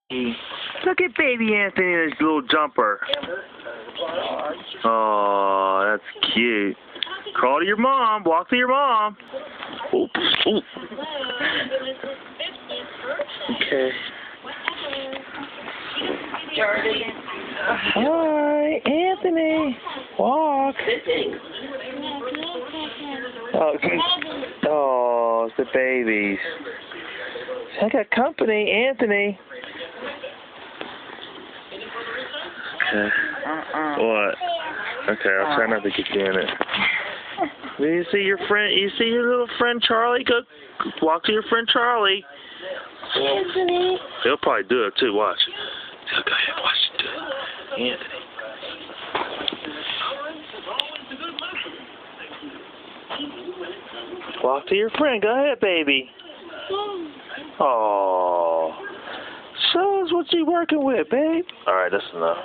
Look at baby Anthony in his little jumper. Oh, that's cute. Crawl to your mom. Walk to your mom. Oops. Ooh. Okay. Hi, Anthony. Walk. Oh, it's the babies. I got company, Anthony. Okay. What? Okay, I'll try not to get you in it. You see your friend? You see your little friend Charlie? Go walk to your friend Charlie. Anthony. He'll probably do it too. Watch. Go ahead, watch him do it. Anthony. Walk to your friend. Go ahead, baby. Oh. Show us what you working with, babe. All right, that's enough.